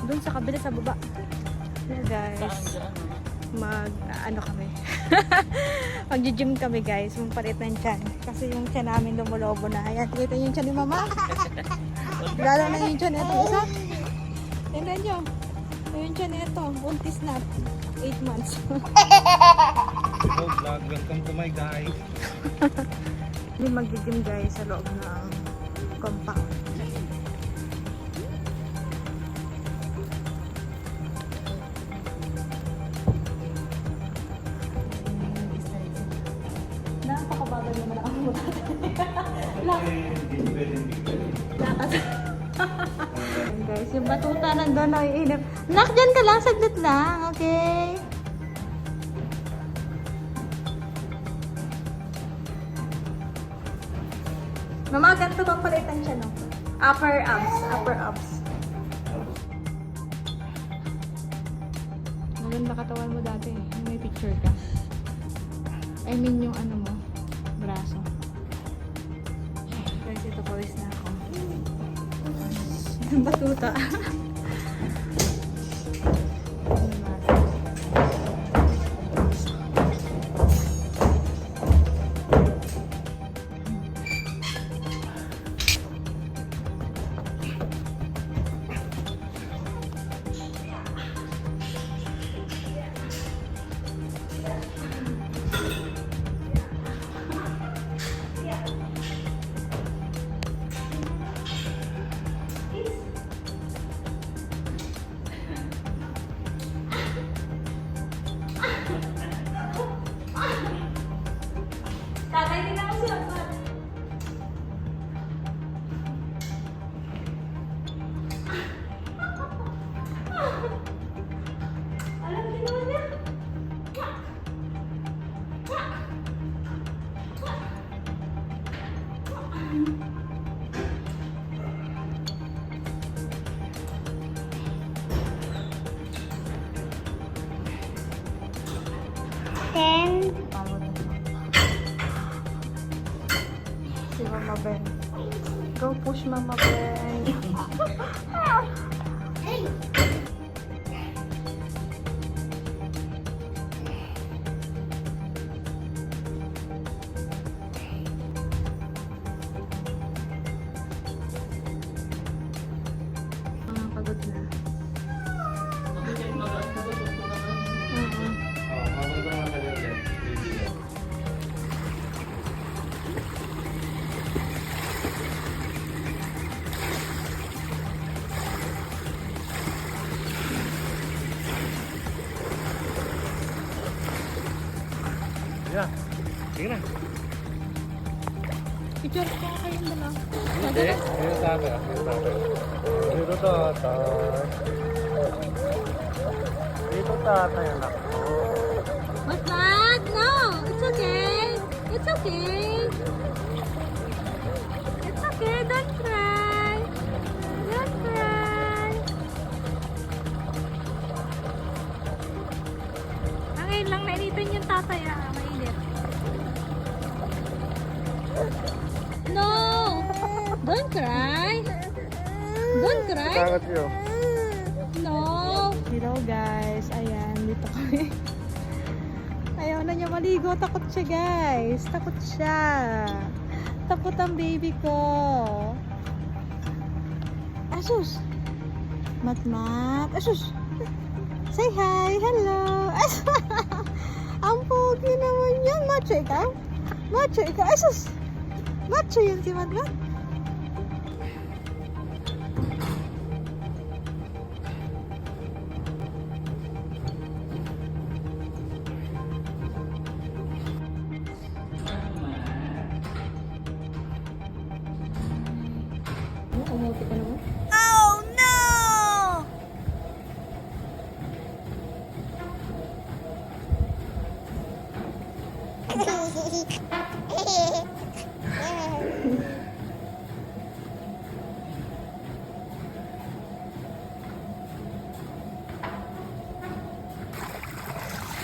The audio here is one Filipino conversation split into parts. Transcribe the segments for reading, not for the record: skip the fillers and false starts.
Doon sa kabila sa baba. Yeah, guys. Ano kami. Mag-gym kami guys. Magpalit ng tiyan. Kasi yung tiyan namin lumulobo na. Ayan, kita yung tiyan ni mama. Lalo na yung tiyan ito. Isa. Tingnan nyo. Yung tiyan ito. Buntis na. 8 months. Hello vlog, welcome to my guys. Hindi mag-gym guys sa loob ng compound. Napakabagal naman ako mo. Lakad. Guys, yung batuta nandun ay inip. Nak, dyan ka lang, saglit lang, okay? Mama, ganito bang palitan siya, no? Upper abs, upper abs. Maganda katawan mo dati, may picture ka. I mean yung ano mo, braso. Guys, ito pawis na ako. Yung batuta. Tatay, tingnan mo siya. Alam, ginawa niya. Si Mama Ben. Go push Mama Ben. Pagod na. Yeah, sige na. Picture ko kayo na lang. Hindi, dito tatay. Dito tatay. Dito tatay, anak ko. What's that? No, it's okay. It's okay. It's okay. Don't cry. Don't cry. Ngayon lang nainitan yung tatay mainit. No! Don't cry. Don't cry. Bakit yun? No! Hello guys. Ayan, dito kami. Ayaw na niya maligo. Takot siya guys. Takot siya. Takot ang baby ko. Asus! Matmat. Asus! Say hi! Hello! Ang pogi naman yan. Macho ikaw? Macho ikaw? Asus! Macho yan si Matmat. Umuti ka naman? Oh no!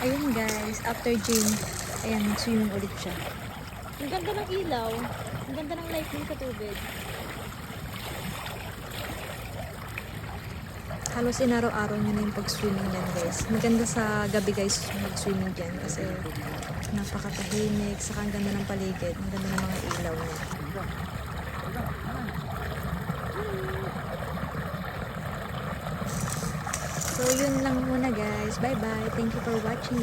Ayun guys, after gym, ayan, swimming ulit siya. Ang ganda ng ilaw, ang ganda ng lighting sa tubig. Halos inaraw-araw nyo na yung pag-swimming yan guys. Maganda sa gabi guys mag-swimming dyan kasi napakatahimik, saka ang ganda ng paligid, ang ganda ng mga ilaw niya. So yun lang muna guys. Bye bye. Thank you for watching.